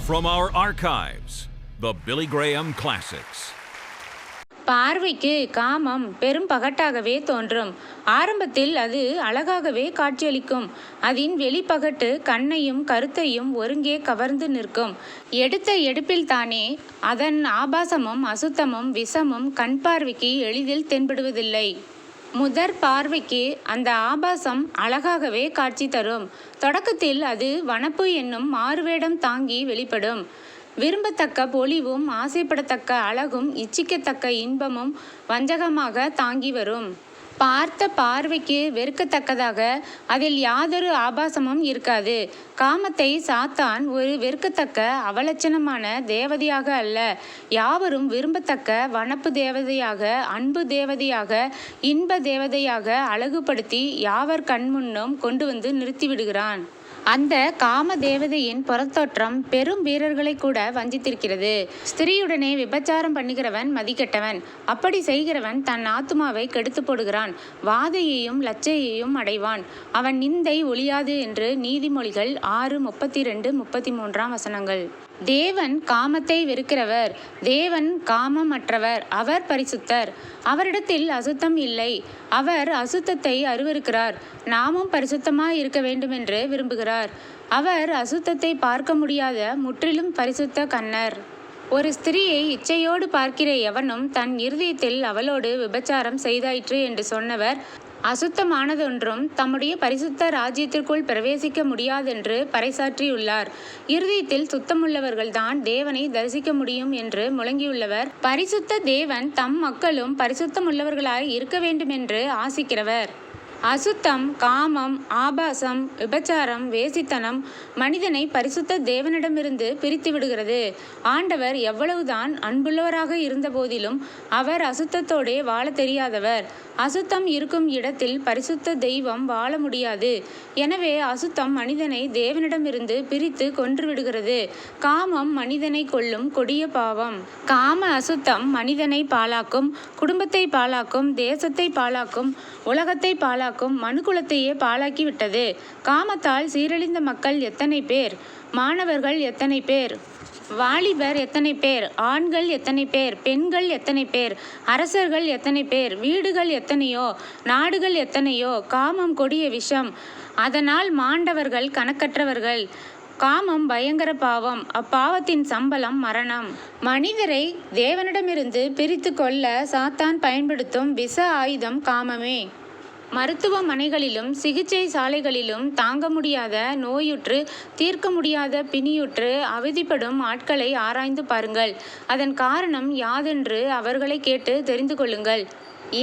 From our archives, the Billy Graham Classics. பார்வைக்கு காமம் பெரும் பகட்டாகவே தோன்றும். ஆரம்பத்தில் அது அழகாகவே காட்சியளிக்கும். அதன் வெளிப்பகட்டு கண்ணையும் கருத்தையும் ஒருங்கே கவர்ந்து நிற்கும். எடுத்த எடுப்பில்தானே அதன் ஆபாசமும் அசுத்தமும் விஷமும் கண் பார்வைக்கு எளிதில் தென்படுவதில்லை. முதற் பார்வைக்கு அந்த ஆபாசம் அழகாகவே காட்சி தரும். தொடக்கத்தில் அது வனப்பு என்னும் மாறுவேடம் தாங்கி வெளிப்படும். விரும்பத்தக்க பொலிவும் ஆசைப்படத்தக்க அழகும் இச்சிக்கத்தக்க இன்பமும் வஞ்சகமாக தாங்கி வரும். பார்த்த பார்வைக்கு வெறுக்கத்தக்கதாக அதில் யாதொரு ஆபாசமும் இருக்காது. காமத்தை சாத்தான் ஒரு வெறுக்கத்தக்க அவலட்சணமான தேவதையாக அல்ல, யாவரும் விரும்பத்தக்க வனப்பு தேவதையாக, அன்பு தேவதையாக, இன்ப தேவதையாக அழகுபடுத்தி யாவர் கண்முன்னும் கொண்டு வந்து நிறுத்திவிடுகிறான். அந்த காம தேவதையின் புறத்தோற்றம் பெரும் வீரர்களை கூட வஞ்சித்திருக்கிறது. ஸ்திரீயுடனே விபச்சாரம் பண்ணுகிறவன் மதிக்கெட்டவன். அப்படி செய்கிறவன் தன் ஆத்துமாவை கெடுத்து போடுகிறான். வாதையையும் லச்சையையும் அடைவான். அவன் நிந்தை ஒழியாது என்று நீதிமொழிகள் 6:32-33 வசனங்கள். தேவன் காமத்தை வெறுக்கிறவர். தேவன் காமமற்றவர். அவர் பரிசுத்தர். அவரிடத்தில் அசுத்தம் இல்லை. அவர் அசுத்தத்தை அருவருக்கிறார். நாமும் பரிசுத்தமாய் இருக்க வேண்டுமென்று விரும்புகிறார். அவர் அசுத்தத்தை பார்க்க முடியாத முற்றிலும் பரிசுத்த கன்னர். ஒரு ஸ்திரீயை இச்சையோடு பார்க்கிற எவனும் தன் இருதயத்தில் அவளோடு விபச்சாரம் செய்தாயிற்று என்று சொன்னவர் அசுத்தமானதொன்றும் தம்முடைய பரிசுத்த ராஜ்யத்திற்குள் பிரவேசிக்க முடியாதென்று பறைசாற்றியுள்ளார். இருதயத்தில் சுத்தமுள்ளவர்கள்தான் தேவனை தரிசிக்க முடியும் என்று முழங்கியுள்ளவர் பரிசுத்த தேவன் தம் மக்களும் பரிசுத்தமுள்ளவர்களாய் இருக்க வேண்டுமென்று ஆசிக்கிறவர். அசுத்தம், காமம், ஆபாசம், விபச்சாரம், வேசித்தனம் மனிதனை பரிசுத்த தேவனிடமிருந்து பிரித்து விடுகிறது. ஆண்டவர் எவ்வளவுதான் அன்புள்ளவராக இருந்த போதிலும் அவர் அசுத்தத்தோடே வாழ தெரியாதவர். அசுத்தம் இருக்கும் இடத்தில் பரிசுத்த தெய்வம் வாழ முடியாது. எனவே அசுத்தம் மனிதனை தேவனிடமிருந்து பிரித்து கொன்றுவிடுகிறது. காமம் மனிதனை கொல்லும் கொடிய பாவம். காம அசுத்தம் மனிதனை பாழாக்கும், குடும்பத்தை பாழாக்கும், தேசத்தை பாழாக்கும், உலகத்தை பாழாக்கும், மனுக்குலத்தையே பாழாக்கி விட்டது. காமத்தால் சீரழிந்த மக்கள் எத்தனை பேர்! மாணவர்கள் எத்தனை பேர்! வாலிபர் எத்தனை பேர்! ஆண்கள் எத்தனை பேர்! பெண்கள் எத்தனை பேர்! அரசர்கள் எத்தனை பேர்! வீடுகள் எத்தனையோ! நாடுகள் எத்தனையோ! காமம் கொடிய விஷம். அதனால் மாண்டவர்கள் கணக்கற்றவர்கள். காமம் பயங்கர பாவம். அப்பாவத்தின் சம்பளம் மரணம். மனிதரை தேவனிடமிருந்து பிரித்து கொள்ள சாத்தான் பயன்படுத்தும் விஷ ஆயுதம் காமமே. மருத்துவமனைகளிலும் சிகிச்சை சாலைகளிலும் தாங்க முடியாத நோயுற்று தீர்க்க முடியாத பிணியுற்று அவதிப்படும் ஆட்களை ஆராய்ந்து பாருங்கள். அதன் காரணம் யாதென்று அவர்களை கேட்டு தெரிந்து கொள்ளுங்கள்.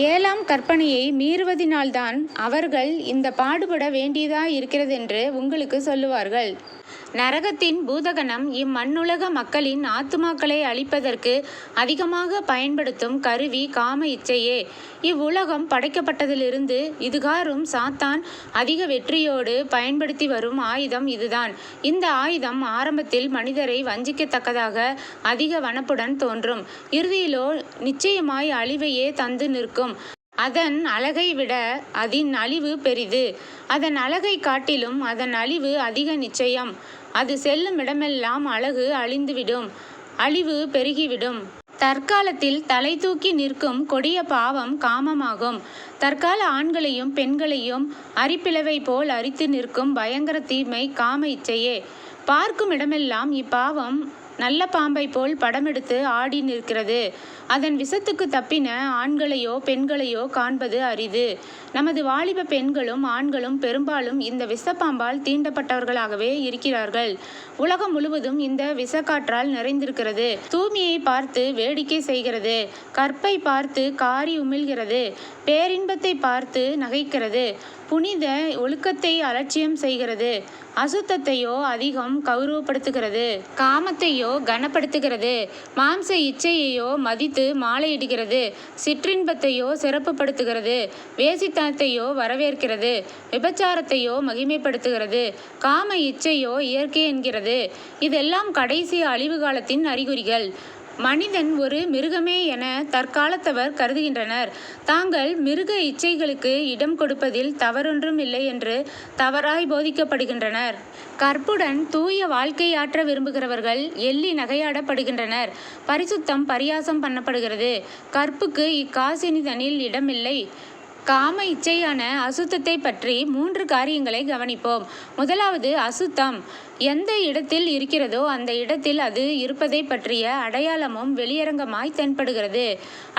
7ஆம் கற்பனையை மீறுவதினால்தான் அவர்கள் இந்த பாடுபட வேண்டியதாய் இருக்கிறதென்று உங்களுக்கு சொல்லுவார்கள். நரகத்தின் பூதகணம் இம்மண்ணுலக மக்களின் ஆத்துமாக்களை அழிப்பதற்கு அதிகமாக பயன்படுத்தும் கருவி காம இச்சையே. இவ்வுலகம் படைக்கப்பட்டதிலிருந்து இதுகாரும் சாத்தான் அதிக வெற்றியோடு பயன்படுத்தி வரும் ஆயுதம் இதுதான். இந்த ஆயுதம் ஆரம்பத்தில் மனிதரை வஞ்சிக்கத்தக்கதாக அதிக வனப்புடன் தோன்றும். இறுதியிலோ நிச்சயமாய் அழிவையே தந்து நிற்கும். அதன் அழகை விட அதன் அழிவு பெரிது. அதன் அழகை காட்டிலும் அதன் அழிவு அதிக நிச்சயம். அது செல்லும் இடமெல்லாம் அழகு அழிந்துவிடும், அழிவு பெருகிவிடும். தற்காலத்தில் தலை தூக்கி நிற்கும் கொடிய பாவம் காமமாகும். தற்கால ஆண்களையும் பெண்களையும் அரிப்பிளவை போல் அரித்து நிற்கும் பயங்கர தீமை காம இச்சையே. பார்க்கும் இடமெல்லாம் இப்பாவம் நல்ல பாம்பை போல் படமெடுத்து ஆடி நிற்கிறது. அதன் விஷத்துக்கு தப்பின ஆண்களையோ பெண்களையோ காண்பது அரிது. நமது வாலிப பெண்களும் ஆண்களும் பெரும்பாலும் இந்த விஷப்பாம்பால் தீண்டப்பட்டவர்களாகவே இருக்கிறார்கள். உலகம் முழுவதும் இந்த விஷக்காற்றால் நிறைந்திருக்கிறது. தூய்மையை பார்த்து வேடிக்கை செய்கிறது. கற்பை பார்த்து காரி உமிழ்கிறது. பேரின்பத்தை பார்த்து நகைக்கிறது. புனித ஒழுக்கத்தை அலட்சியம் செய்கிறது. அசுத்தத்தையோ அதிகம் கௌரவப்படுத்துகிறது. காமத்தையோ கனப்படுத்துகிறது. மாம்ச இச்சையையோ மதித்து மாலையிடுகிறது. சிற்றின்பத்தையோ சிறப்புப்படுத்துகிறது. வேசித்தனத்தையோ வரவேற்கிறது. விபச்சாரத்தையோ மகிமைப்படுத்துகிறது. காம இச்சையோ இயற்கை என்கிறது. இதெல்லாம் கடைசி அழிவு காலத்தின் அறிகுறிகள். மனிதன் ஒரு மிருகமே என தற்காலத்தவர் கருதுகின்றனர். தாங்கள் மிருக இச்சைகளுக்கு இடம் கொடுப்பதில் தவறொன்றும் இல்லை என்று தவறாய் போதிக்கப்படுகின்றனர். கற்புடன் தூய வாழ்க்கையாற்ற விரும்புகிறவர்கள் எள்ளி நகையாடப்படுகின்றனர். பரிசுத்தம் பரியாசம் பண்ணப்படுகிறது. கற்புக்கு இக்காசினிதனில் இடமில்லை. காம இச்சையான அசுத்தத்தை பற்றி 3 காரியங்களை கவனிப்போம். முதலாவது, அசுத்தம் எந்த இடத்தில் இருக்கிறதோ அந்த இடத்தில் அது இருப்பதை பற்றிய அடையாளமும் வெளியரங்கமாய் தென்படுகிறது.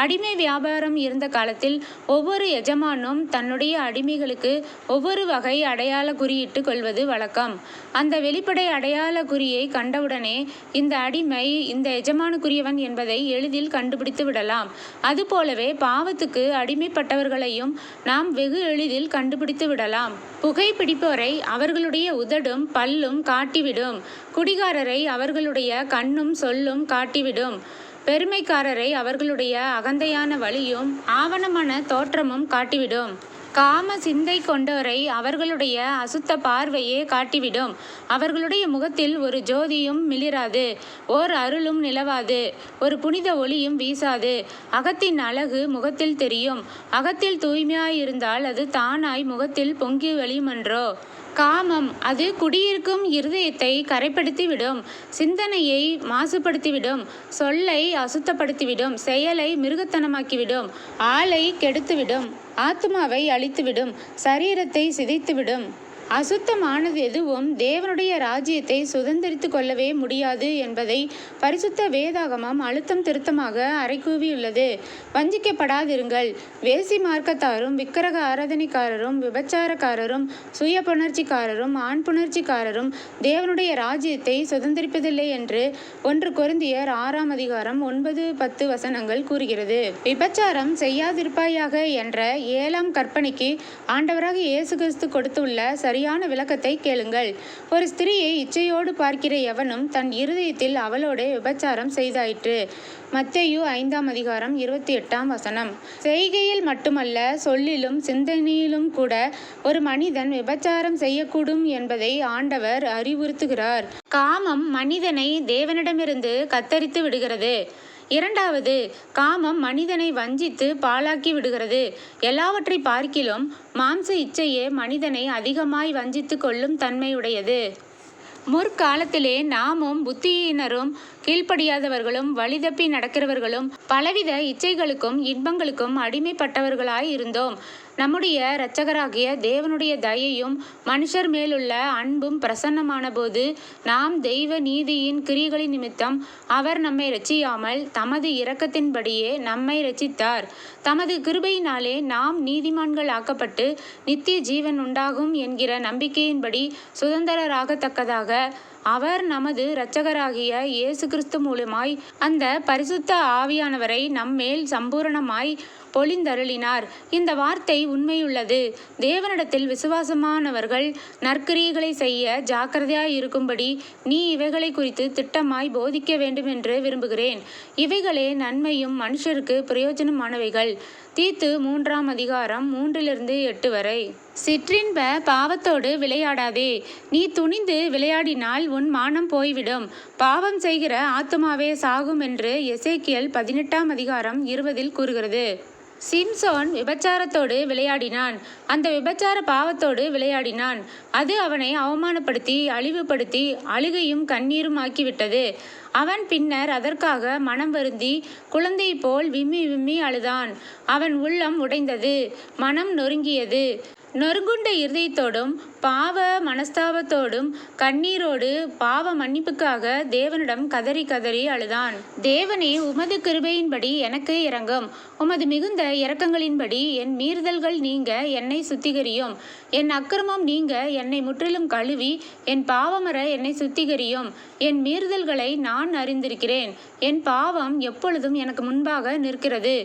அடிமை வியாபாரம் இருந்த காலத்தில் ஒவ்வொரு எஜமானும் தன்னுடைய அடிமைகளுக்கு ஒவ்வொரு வகை அடையாள குறியிட்டு கொள்வது வழக்கம். அந்த வெளிப்படை அடையாள குறியை கண்டவுடனே இந்த அடிமை இந்த எஜமானுக்குரியவன் என்பதை எளிதில் கண்டுபிடித்து விடலாம். அதுபோலவே பாவத்துக்கு அடிமைப்பட்டவர்களையும் நாம் வெகு எளிதில் கண்டுபிடித்து விடலாம். புகைப்பிடிப்போரை அவர்களுடைய உதடும் பல்லும் காட்டிவிடும். குடிகாரரை அவர்களுடைய கண்ணும் சொல்லும் காட்டிவிடும். பெருமைக்காரரை அவர்களுடைய அகந்தையான வழியும் ஆவணமான தோற்றமும் காட்டிவிடும். காம சிந்தை கொண்டோரை அவர்களுடைய அசுத்த பார்வையே காட்டிவிடும். அவர்களுடைய முகத்தில் ஒரு ஜோதியும் மிளிராது, ஓர் அருளும் நிலவாது, ஒரு புனித ஒளியும் வீசாது. அகத்தின் அழகு முகத்தில் தெரியும். அகத்தில் தூய்மையாயிருந்தால் அது தானாய் முகத்தில் பொங்கி வழியுமன்றோ. காமம் அது குடியிருக்கும் இருதயத்தை கரைப்படுத்திவிடும். சிந்தனையை மாசுபடுத்திவிடும். சொல்லை அசுத்தப்படுத்திவிடும். செயலை மிருகத்தனமாக்கிவிடும். ஆளை கெடுத்துவிடும். ஆத்மாவை அழித்துவிடும். சரீரத்தை சிதைத்துவிடும். அசுத்தமானது எதுவும் தேவனுடைய ராஜ்யத்தை சுதந்திரித்து கொள்ளவே முடியாது என்பதை பரிசுத்த வேதாகமம் அழுத்தம் திருத்தமாக அறைகூவியுள்ளது. வஞ்சிக்கப்படாதிருங்கள். வேசி மார்க்கத்தாரும் விக்கிரக ஆராதனைக்காரரும் விபச்சாரக்காரரும் சுய புணர்ச்சிக்காரரும் ஆண் புணர்ச்சிக்காரரும் தேவனுடைய ராஜ்யத்தை சுதந்திரிப்பதில்லை என்று 1 கொரிந்தியர் 6ஆம் அதிகாரம் 9-10 வசனங்கள் கூறுகிறது. விபச்சாரம் செய்யாதிருப்பாயாக என்ற 7ஆம் கற்பனைக்கு ஆண்டவராக இயேசு கிறிஸ்து கொடுத்துள்ள சரியான விளக்கத்தை கேளுங்கள். ஒரு ஸ்திரியை இச்சையோடு பார்க்கிற எவனும் தன் இருதயத்தில் அவளோடு விபச்சாரம் செய்தாயிற்று. மத்தேயு 5ஆம் அதிகாரம் 28ஆம் வசனம். செய்கையில் மட்டுமல்ல, சொல்லிலும் சிந்தனையிலும் கூட ஒரு மனிதன் விபச்சாரம் செய்யக்கூடும் என்பதை ஆண்டவர் அறிவுறுத்துகிறார். காமம் மனிதனை தேவனிடமிருந்து கத்தரித்து விடுகிறது. இரண்டாவது, காமம் மனிதனை வஞ்சித்து பாழாக்கி விடுகிறது. எல்லாவற்றை பார்க்கிலும் மாம்ச இச்சையே மனிதனை அதிகமாய் வஞ்சித்து கொள்ளும் தன்மையுடையது. முற்காலத்திலே நாமும் புத்தியினரும் கீழ்ப்படியாதவர்களும் வழிதப்பி நடக்கிறவர்களும் பலவித இச்சைகளுக்கும் இன்பங்களுக்கும் அடிமைப்பட்டவர்களாய் இருந்தோம். நம்முடைய இரட்சகராகிய தேவனுடைய தயையும் மனுஷர் மேலுள்ள அன்பும் பிரசன்னமான போது நாம் தெய்வ நீதியின் கிரியைகளின் நிமித்தம் அவர் நம்மை இரட்சியாமல் தமது இரக்கத்தின்படியே நம்மை இரட்சித்தார். தமது கிருபையினாலே நாம் நீதிமான்கள் ஆக்கப்பட்டு நித்திய ஜீவன் உண்டாகும் என்கிற நம்பிக்கையின்படி சுதந்திரராகத்தக்கதாக அவர் நமது இரட்சகராகிய இயேசு கிறிஸ்து மூலமாய் அந்த பரிசுத்த ஆவியானவரை நம்மேல் சம்பூரணமாய் பொழிந்தருளினார். இந்த வார்த்தை உண்மையுள்ளது. தேவனிடத்தில் விசுவாசமானவர்கள் நற்கிரியைகளை செய்ய ஜாக்கிரதையாய் இருக்கும்படி நீ இவைகளை குறித்து திட்டமாய் போதிக்க வேண்டும் என்று விரும்புகிறேன். இவைகளே நன்மையும் மனுஷருக்கு பிரயோஜனமானவைகள். தீத்து 3ஆம் அதிகாரம் 3-8 வரை. சிற்றின்ப பாவத்தோடு விளையாடாதே. நீ துணிந்து விளையாடினால் உன் மானம் போய்விடும். பாவம் செய்கிற ஆத்துமாவே சாகும் என்று எசேக்கியேல் 18ஆம் அதிகாரம் 20 கூறுகிறது. சிம்சோன் விபச்சாரத்தோடு விளையாடினான். அந்த விபச்சார பாவத்தோடு விளையாடினான். அது அவனை அவமானப்படுத்தி அழிவுபடுத்தி அழுகையும் கண்ணீரும் ஆக்கிவிட்டது. அவன் பின்னர் அதற்காக மனம் வருந்தி குழந்தை போல் விம்மி விம்மி அழுதான். அவன் உள்ளம் உடைந்தது, மனம் நொறுங்கியது. நொறுங்குண்ட இருதயத்தோடும் பாவ மனஸ்தாபத்தோடும் கண்ணீரோடு பாவ மன்னிப்புக்காக தேவனிடம் கதறி கதறி அழுதான். தேவனே, உமது கிருபையின்படி எனக்கு இரங்கும். உமது மிகுந்த இரக்கங்களின்படி என் மீறுதல்கள் நீங்க என்னை சுத்திகரியும். என் அக்கிரமம் நீங்க என்னை முற்றிலும் கழுவி என் பாவமற என்னை சுத்திகரியும். என் மீறுதல்களை நான் அறிந்திருக்கிறேன். என் பாவம் எப்பொழுதும் எனக்கு முன்பாக நிற்கிறது.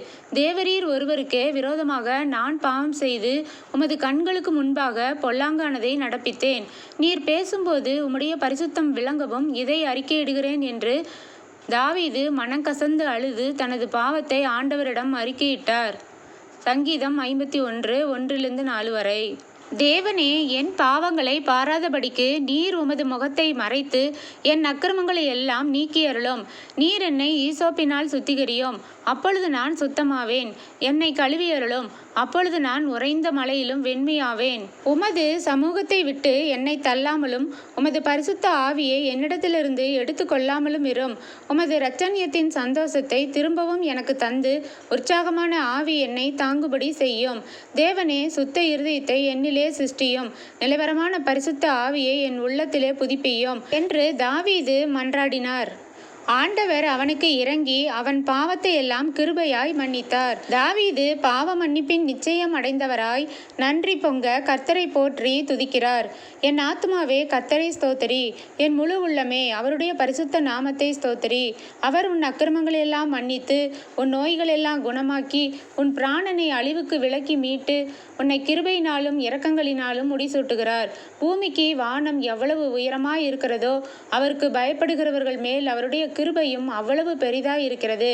தேவரீர் ஒருவருக்கே விரோதமாக நான் பாவம் செய்து உமது கண்களுக்கு முன்பாக பொல்லாங்கானதை நடப்பித்தேன். நீர் பேசும்போது உம்முடைய பரிசுத்தம் விளங்கவும் இதை அறிக்கையிடுகிறேன் என்று தாவீது மனங்கசந்து அழுது தனது பாவத்தை ஆண்டவரிடம் அறிக்கையிட்டார். சங்கீதம் 51 1-4 வரை. தேவனே, என் பாவங்களை பாராதபடிக்கு நீர் உமது முகத்தை மறைத்து என் அக்கிரமங்களை எல்லாம் நீக்கியருளும். நீர் என்னை ஈசோப்பினால் சுத்திகரியும், அப்பொழுது நான் சுத்தமாவேன். என்னை கழுவியருளும், அப்பொழுது நான் உறைந்த மலையிலும் வெண்மையாவேன். உமது சமூகத்தை விட்டு என்னை தள்ளாமலும் உமது பரிசுத்த ஆவியை என்னிடத்திலிருந்து எடுத்து கொள்ளாமலும் இரும். உமது இரட்சணியத்தின் சந்தோஷத்தை திரும்பவும் எனக்கு தந்து உற்சாகமான ஆவி என்னை தாங்குபடி செய்யும். தேவனே, சுத்த இருதயத்தை என்னிலே சிருஷ்டியும், நிலவரமான பரிசுத்த ஆவியை என் உள்ளத்திலே புதுப்பியும் என்று தாவீது மன்றாடினார். ஆண்டவர் அவனுக்கு இறங்கி அவன் பாவத்தை எல்லாம் கிருபையாய் மன்னித்தார். தாவீது பாவ மன்னிப்பின் நிச்சயம் அடைந்தவராய் நன்றி பொங்க கர்த்தரை போற்றி துதிக்கிறார். என் ஆத்துமாவே கர்த்தரை ஸ்தோத்திரி, என் முழு உள்ளமே அவருடைய பரிசுத்த நாமத்தை ஸ்தோத்திரி. அவர் உன் அக்கிரமங்களெல்லாம் மன்னித்து உன் நோய்களெல்லாம் குணமாக்கி உன் பிராணனை அழிவுக்கு விலக்கி மீட்டு உன்னை கிருபையினாலும் இரக்கங்களினாலும் முடிசூட்டுகிறார். பூமிக்கு வானம் எவ்வளவு உயரமாய் இருக்கிறதோ அவருக்கு பயப்படுகிறவர்கள் மேல் அவருடைய கிருபையும் அவ்வளவு பெரிதாய் இருக்கிறது.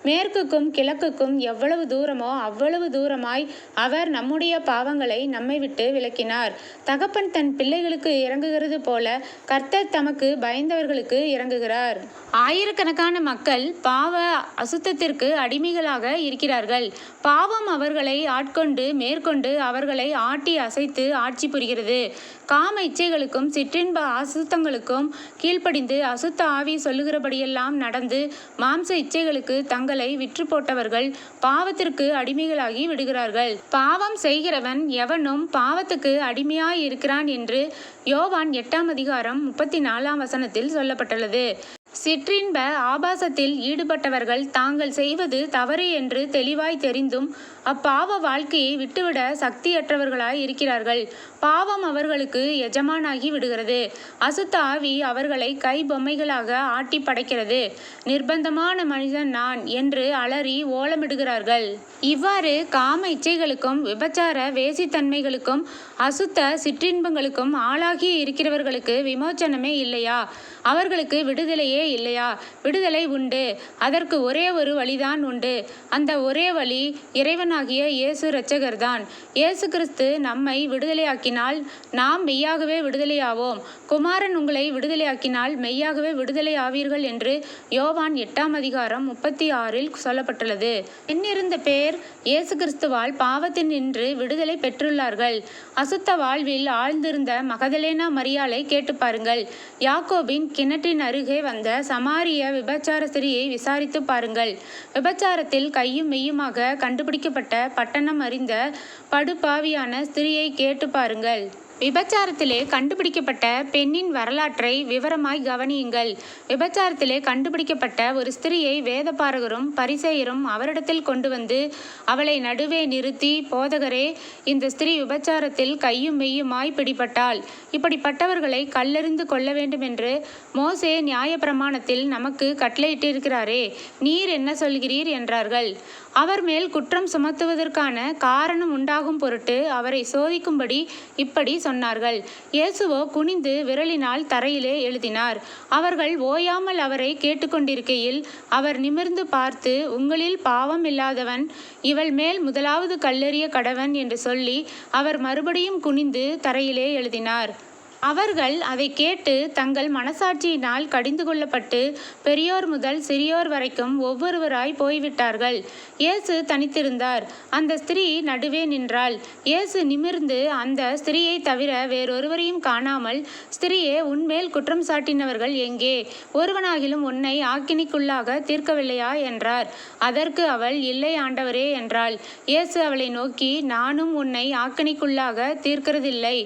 மேற்குக்கும் கிழக்குக்கும் எவ்வளவு தூரமோ அவ்வளவு தூரமாய் அவர் நம்முடைய பாவங்களை நம்மை விட்டு விலக்கினார். தகப்பன் தன் பிள்ளைகளுக்கு இறங்குகிறது போல கர்த்தர் தமக்கு பயந்தவர்களுக்கு இறங்குகிறார். ஆயிரக்கணக்கான மக்கள் பாவ அசுத்தத்திற்கு அடிமைகளாக இருக்கிறார்கள். பாவம் அவர்களை ஆட்கொண்டு மேற்கொண்டு அவர்களை ஆட்டி அசைத்து ஆட்சி புரிகிறது. காம இச்சைகளுக்கும் சிற்றின்ப அசுத்தங்களுக்கும் கீழ்ப்படிந்து அசுத்த ஆவி சொல்லுகிறபடியெல்லாம் நடந்து மாம்ச இச்சைகளுக்கு தங்களை விற்று போட்டவர்கள் பாவத்திற்கு அடிமைகளாகி விடுகிறார்கள். பாவம் செய்கிறவன் எவனும் பாவத்துக்கு அடிமையாய் இருக்கிறான் என்று யோவான் 8:34 சொல்லப்பட்டுள்ளது. சிற்றின்ப ஆபாசத்தில் ஈடுபட்டவர்கள் தாங்கள் செய்வது தவறு என்று தெளிவாய் தெரிந்தும் அப்பாவ வாழ்க்கையை விட்டுவிட சக்தியற்றவர்களாய் இருக்கிறார்கள். பாவம் அவர்களுக்கு எஜமானாகி விடுகிறது. அசுத்த ஆவி அவர்களை கை பொம்மைகளாக ஆட்டி படைக்கிறது. நிர்பந்தமான மனிதன் நான் என்று அலறி ஓலமிடுகிறார்கள். இவ்வாறு காம இச்சைகளுக்கும் விபச்சார வேசித்தன்மைகளுக்கும் அசுத்த சிற்றின்பங்களுக்கும் ஆளாகி இருக்கிறவர்களுக்கு விமோச்சனமே இல்லையா? அவர்களுக்கு விடுதலையே இல்லையா? விடுதலை உண்டு. அதற்கு ஒரே ஒரு வழிதான் உண்டு. அந்த ஒரே வழி இறைவனாகிய இயேசு இரட்சகர்தான். இயேசு கிறிஸ்து நம்மை விடுதலையாக்கினால் நாம் மெய்யாகவே விடுதலையாவோம். குமாரன் உங்களை விடுதலையாக்கினால் மெய்யாகவே விடுதலை ஆவீர்கள் என்று யோவான் 8:36 சொல்லப்பட்டுள்ளது. எண்ணிருந்த பேர் இயேசு கிறிஸ்துவால் பாவத்தின் நின்று விடுதலை பெற்றுள்ளார்கள். அசுத்த வாழ்வில் ஆழ்ந்திருந்த மகதலேனா மரியாளை கேட்டு பாருங்கள். யாக்கோபின் கிணற்றின் அருகே வந்த சமாரிய விபச்சார ஸ்திரியை விசாரித்து பாருங்கள். விபச்சாரத்தில் கையும் மெய்யுமாக கண்டுபிடிக்கப்பட்ட பட்டணம் அறிந்த படுபாவியான ஸ்திரியை கேட்டு பாருங்கள். விபச்சாரத்திலே கண்டுபிடிக்கப்பட்ட பெண்ணின் வரலாற்றை விவரமாய் கவனியுங்கள். விபச்சாரத்திலே கண்டுபிடிக்கப்பட்ட ஒரு ஸ்திரியை வேதபாரகரும் பரிசேயரும் அவரிடத்தில் கொண்டு வந்து அவளை நடுவே நிறுத்தி, போதகரே, இந்த ஸ்திரீ விபச்சாரத்தில் கையும் மெய்யுமாய் பிடிபட்டாள். இப்படிப்பட்டவர்களை கல்லெறிந்து கொள்ள வேண்டும் என்று மோசே நியாயப்பிரமாணத்தில் நமக்கு கட்டளையிட்டிருக்கிறாரே, நீர் என்ன சொல்கிறீர் என்றார்கள். அவர் மேல் குற்றம் சுமத்துவதற்கான காரணம் உண்டாகும் பொருட்டு அவரை சோதிக்கும்படி இப்படி சொன்னார்கள். இயேசுவோ குனிந்து விரலினால் தரையிலே எழுதினார். அவர்கள் ஓயாமல் அவரை கேட்டுக்கொண்டிருக்கையில் அவர் நிமிர்ந்து பார்த்து, உங்களில் பாவம் இல்லாதவன் இவள் மேல் முதலாவது கல்லெறிய கடவன் என்று சொல்லி அவர் மறுபடியும் குனிந்து தரையிலே எழுதினார். அவர்கள் அதை கேட்டு தங்கள் மனசாட்சியினால் கடிந்து கொள்ளப்பட்டு பெரியோர் முதல் சிறியோர் வரைக்கும் ஒவ்வொருவராய் போய்விட்டார்கள். இயேசு தனித்திருந்தார். அந்த ஸ்திரீ நடுவே நின்றாள். இயேசு நிமிர்ந்து அந்த ஸ்திரீயை தவிர வேறொருவரையும் காணாமல், ஸ்திரீயே, உன்மேல் குற்றம் சாட்டினவர்கள் எங்கே? ஒருவனாகிலும் உன்னை ஆக்கினைக்குள்ளாக தீர்க்கவில்லையா என்றார். அதற்கு அவள், இல்லை ஆண்டவரே என்றாள். இயேசு அவளை நோக்கி, நானும் உன்னை ஆக்கினைக்குள்ளாக தீர்க்கிறதில்லை.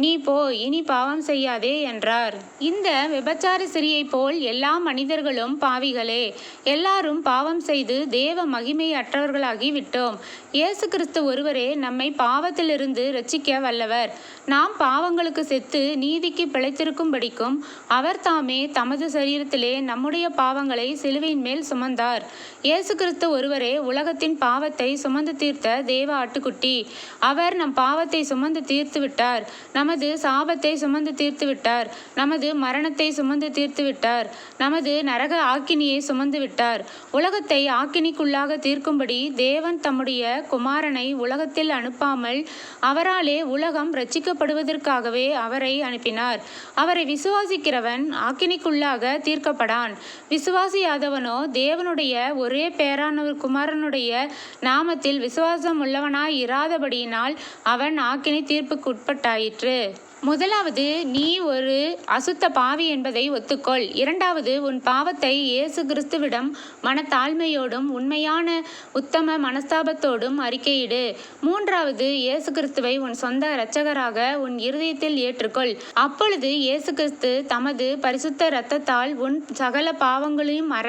நீ போ, இனி பாவம் செய்யாதே என்றார். இந்த விபச்சார ஸ்திரியை போல் எல்லா மனிதர்களும் பாவிகளே. எல்லாரும் பாவம் செய்து தேவ மகிமை அற்றவர்களாகி விட்டோம். இயேசு கிறிஸ்து ஒருவரே நம்மை பாவத்திலிருந்து இரட்சிக்க வல்லவர். நாம் பாவங்களுக்கு செத்து நீதிக்கு பிழைத்திருக்கும்படிக்கும் அவர் தாமே தமது சரீரத்திலே நம்முடைய பாவங்களை சிலுவையின் மேல் சுமந்தார். இயேசு கிறிஸ்து ஒருவரே உலகத்தின் பாவத்தை சுமந்து தீர்த்த தேவ ஆட்டுக்குட்டி. அவர் நம் பாவத்தை சுமந்து தீர்த்து விட்டார். நமது சாபத்தை சுமந்து சுமந்து தீர்த்து விட்டார். நமது மரணத்தை சுமந்து தீர்த்து விட்டார். நமது நரக ஆக்கினியை சுமந்து விட்டார். உலகத்தை ஆக்கினிக்குள்ளாக தீர்க்கும்படி தேவன் தம்முடைய குமாரனை உலகத்தில் அனுப்பாமல் அவராலே உலகம் இரட்சிக்கப்படுவதற்காகவே அவரை அனுப்பினார். அவரை விசுவாசிக்கிறவன் ஆக்கினிக்குள்ளாக தீர்க்கப்படான். விசுவாசியாதவனோ தேவனுடைய ஒரே பேரான குமாரனுடைய நாமத்தில் விசுவாசம் உள்ளவனாய் இராதபடியினால் அவன் ஆக்கினை தீர்ப்புக்கு உட்பட்டாயிற்று. முதலாவது, நீ ஒரு அசுத்த பாவி என்பதை ஒத்துக்கொள். இரண்டாவது, உன் பாவத்தை இயேசு கிறிஸ்துவிடம் மனத்தாழ்மையோடும் உண்மையான உத்தம மனஸ்தாபத்தோடும் அறிக்கையிடு. மூன்றாவது, இயேசு கிறிஸ்துவை உன் சொந்த இரட்சகராக உன் இருதயத்தில் ஏற்றுக்கொள். அப்பொழுது இயேசு கிறிஸ்து தமது பரிசுத்த இரத்தத்தால் உன் சகல பாவங்களையும் மற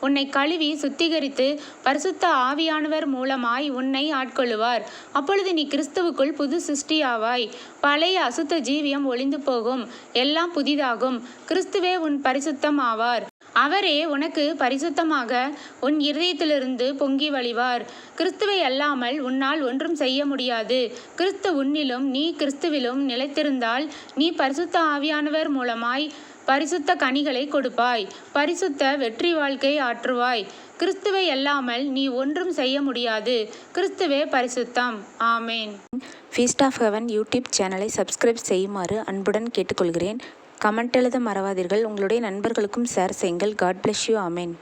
உன்னை கழுவி சுத்திகரித்து பரிசுத்த ஆவியானவர் மூலமாய் உன்னை ஆட்கொள்ளுவார். அப்பொழுது நீ கிறிஸ்துவுக்குள் புது சிருஷ்டியாவாய். பழைய அசுத்த ஜீவியம் ஒளிந்து போகும், எல்லாம் புதிதாகும். கிறிஸ்துவே உன் பரிசுத்தம் ஆவார். அவரே உனக்கு பரிசுத்தமாக உன் இருதயத்திலிருந்து பொங்கி வழிவார். கிறிஸ்துவை அல்லாமல் உன்னால் ஒன்றும் செய்ய முடியாது. கிறிஸ்து உன்னிலும் நீ கிறிஸ்துவிலும் நிலைத்திருந்தால் நீ பரிசுத்த ஆவியானவர் மூலமாய் பரிசுத்த கனிகளை கொடுப்பாய். பரிசுத்த வெற்றி வாழ்க்கை ஆற்றுவாய். கிறிஸ்துவை அல்லாமல் நீ ஒன்றும் செய்ய முடியாது. கிறிஸ்துவே பரிசுத்தம். ஆமேன். ஃபீஸ்ட் ஆஃப் ஹெவன் யூடியூப் சேனலை சப்ஸ்கிரைப் செய்யுமாறு அன்புடன் கேட்டுக்கொள்கிறேன். கமெண்ட் எழுத மறவாதீர்கள். உங்களுடைய நண்பர்களுக்கும் ஷேர் செய்யுங்கள். God bless you. ஆமேன்.